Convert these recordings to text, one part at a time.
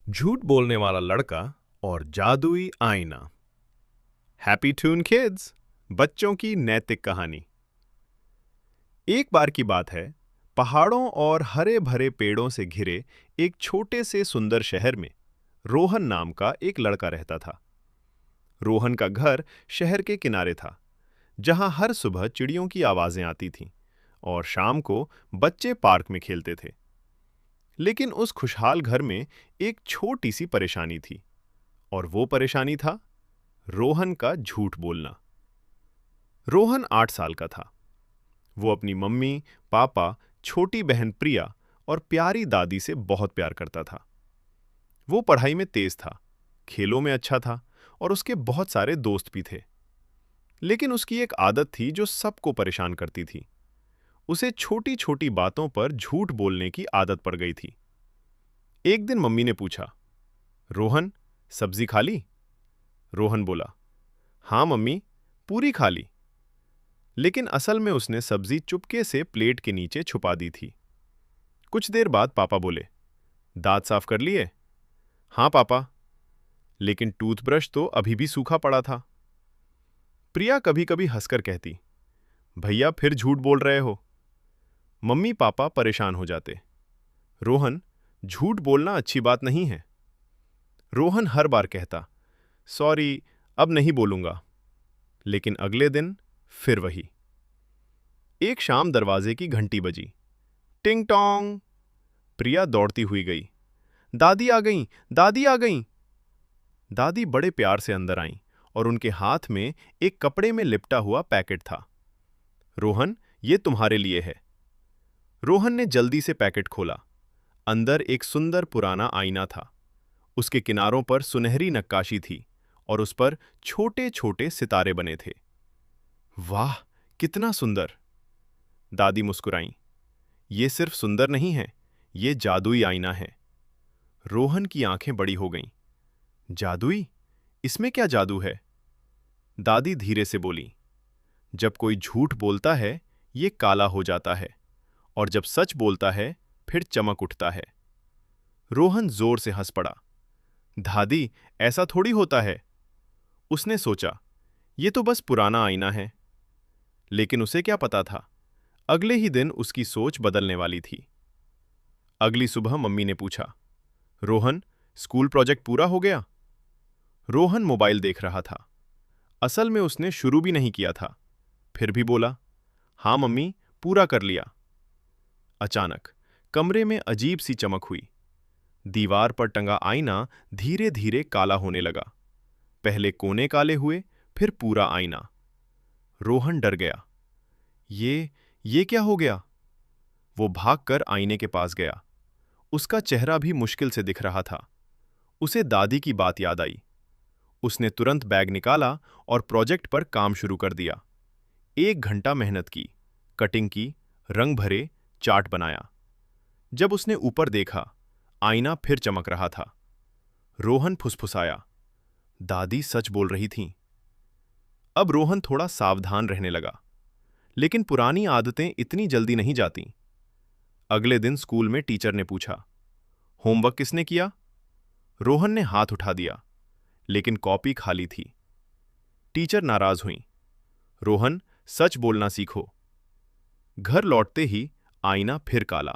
झूठ बोलने वाला लड़का और जादुई आईना। हैप्पी टून किड्स, बच्चों की नैतिक कहानी। एक बार की बात है, पहाड़ों और हरे भरे पेड़ों से घिरे एक छोटे से सुंदर शहर में रोहन नाम का एक लड़का रहता था। रोहन का घर शहर के किनारे था, जहां हर सुबह चिड़ियों की आवाजें आती थीं और शाम को बच्चे पार्क में खेलते थे। लेकिन उस खुशहाल घर में एक छोटी सी परेशानी थी, और वो परेशानी था रोहन का झूठ बोलना। रोहन 8 साल का था। वो अपनी मम्मी, पापा, छोटी बहन प्रिया और प्यारी दादी से बहुत प्यार करता था। वो पढ़ाई में तेज था, खेलों में अच्छा था और उसके बहुत सारे दोस्त भी थे। लेकिन उसकी एक आदत थी जो सबको परेशान करती थी। उसे छोटी छोटी बातों पर झूठ बोलने की आदत पड़ गई थी। एक दिन मम्मी ने पूछा, रोहन, सब्जी खा ली? रोहन बोला, हाँ मम्मी, पूरी खा ली। लेकिन असल में उसने सब्जी चुपके से प्लेट के नीचे छुपा दी थी। कुछ देर बाद पापा बोले, दांत साफ कर लिए? हाँ पापा, लेकिन टूथब्रश तो अभी भी सूखा पड़ा था। प्रिया कभी कभी हंसकर कहती, भैया फिर झूठ बोल रहे हो। मम्मी पापा परेशान हो जाते, रोहन, झूठ बोलना अच्छी बात नहीं है। रोहन हर बार कहता, सॉरी, अब नहीं बोलूंगा। लेकिन अगले दिन फिर वही। एक शाम दरवाजे की घंटी बजी। टिंग टोंग। प्रिया दौड़ती हुई गई। दादी आ गईं, दादी आ गईं। दादी बड़े प्यार से अंदर आईं और उनके हाथ में एक कपड़े में लिपटा हुआ पैकेट था। रोहन, ये तुम्हारे लिए है। रोहन ने जल्दी से पैकेट खोला। अंदर एक सुंदर पुराना आईना था। उसके किनारों पर सुनहरी नक्काशी थी और उस पर छोटे छोटे सितारे बने थे। वाह, कितना सुंदर! दादी मुस्कुराईं। ये सिर्फ सुंदर नहीं है, ये जादुई आईना है। रोहन की आंखें बड़ी हो गईं। जादुई? इसमें क्या जादू है? दादी धीरे से बोली, जब कोई झूठ बोलता है, ये काला हो जाता है, और जब सच बोलता है, फिर चमक उठता है। रोहन जोर से हंस पड़ा। दादी, ऐसा थोड़ी होता है। उसने सोचा, ये तो बस पुराना आईना है। लेकिन उसे क्या पता था, अगले ही दिन उसकी सोच बदलने वाली थी। अगली सुबह मम्मी ने पूछा, रोहन, स्कूल प्रोजेक्ट पूरा हो गया? रोहन मोबाइल देख रहा था। असल में उसने शुरू भी नहीं किया था। फिर भी बोला, हाँ मम्मी, पूरा कर लिया। अचानक कमरे में अजीब सी चमक हुई। दीवार पर टंगा आईना धीरे धीरे काला होने लगा। पहले कोने काले हुए, फिर पूरा आईना। रोहन डर गया। ये क्या हो गया? वो भागकर आईने के पास गया। उसका चेहरा भी मुश्किल से दिख रहा था। उसे दादी की बात याद आई। उसने तुरंत बैग निकाला और प्रोजेक्ट पर काम शुरू कर दिया। 1 घंटा मेहनत की, कटिंग की, रंग भरे, चार्ट बनाया। जब उसने ऊपर देखा, आईना फिर चमक रहा था। रोहन फुसफुसाया, दादी सच बोल रही थीं। अब रोहन थोड़ा सावधान रहने लगा। लेकिन पुरानी आदतें इतनी जल्दी नहीं जातीं। अगले दिन स्कूल में टीचर ने पूछा, होमवर्क किसने किया? रोहन ने हाथ उठा दिया, लेकिन कॉपी खाली थी। टीचर नाराज हुईं। रोहन, सच बोलना सीखो। घर लौटते ही आईना फिर काला,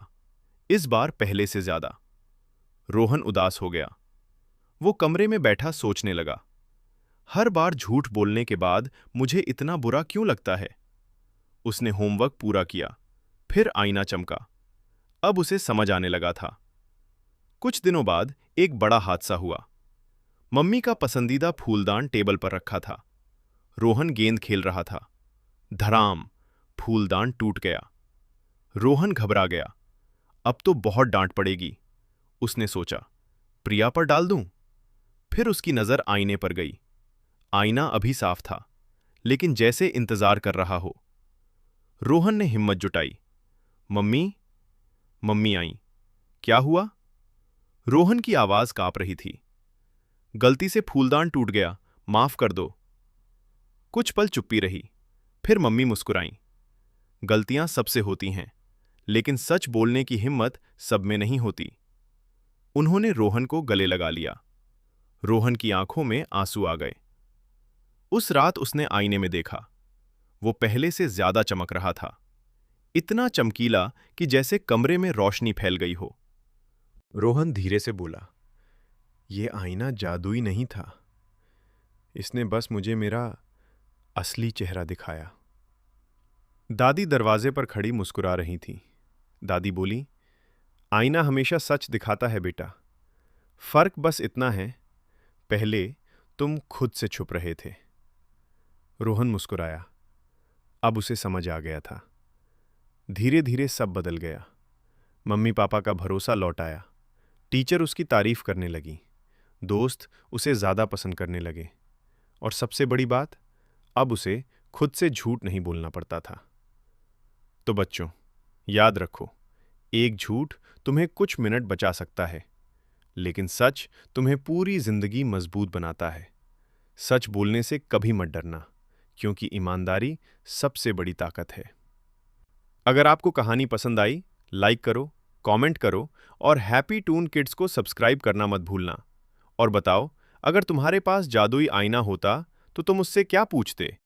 इस बार पहले से ज्यादा। रोहन उदास हो गया। वो कमरे में बैठा सोचने लगा, हर बार झूठ बोलने के बाद मुझे इतना बुरा क्यों लगता है? उसने होमवर्क पूरा किया, फिर आईना चमका। अब उसे समझ आने लगा था। कुछ दिनों बाद एक बड़ा हादसा हुआ। मम्मी का पसंदीदा फूलदान टेबल पर रखा था। रोहन गेंद खेल रहा था। धड़ाम! फूलदान टूट गया। रोहन घबरा गया। अब तो बहुत डांट पड़ेगी। उसने सोचा, प्रिया पर डाल दूं? फिर उसकी नजर आईने पर गई। आईना अभी साफ था, लेकिन जैसे इंतजार कर रहा हो। रोहन ने हिम्मत जुटाई। मम्मी? मम्मी आईं। क्या हुआ? रोहन की आवाज कांप रही थी। गलती से फूलदान टूट गया, माफ कर दो। कुछ पल चुप्पी रही। फिर मम्मी मुस्कुराईं। गलतियां सबसे होती हैं, लेकिन सच बोलने की हिम्मत सब में नहीं होती। उन्होंने रोहन को गले लगा लिया। रोहन की आंखों में आंसू आ गए। उस रात उसने आईने में देखा। वो पहले से ज्यादा चमक रहा था, इतना चमकीला कि जैसे कमरे में रोशनी फैल गई हो। रोहन धीरे से बोला, "ये आईना जादुई नहीं था। इसने बस मुझे मेरा असली चेहरा दिखाया।" दादी दरवाजे पर खड़ी मुस्कुरा रही थी। दादी बोली, "आईना हमेशा सच दिखाता है बेटा। फर्क बस इतना है, पहले तुम खुद से छुप रहे थे।" रोहन मुस्कुराया। अब उसे समझ आ गया था। धीरे धीरे सब बदल गया। मम्मी पापा का भरोसा लौट आया। टीचर उसकी तारीफ करने लगी। दोस्त उसे ज़्यादा पसंद करने लगे। और सबसे बड़ी बात, अब उसे खुद से झूठ नहीं बोलना पड़ता था। तो बच्चों, याद रखो, एक झूठ तुम्हें कुछ मिनट बचा सकता है, लेकिन सच तुम्हें पूरी जिंदगी मजबूत बनाता है। सच बोलने से कभी मत डरना, क्योंकि ईमानदारी सबसे बड़ी ताकत है। अगर आपको कहानी पसंद आई, लाइक करो, कमेंट करो और हैप्पी टून किड्स को सब्सक्राइब करना मत भूलना। और बताओ, अगर तुम्हारे पास जादुई आईना होता तो तुम उससे क्या पूछते?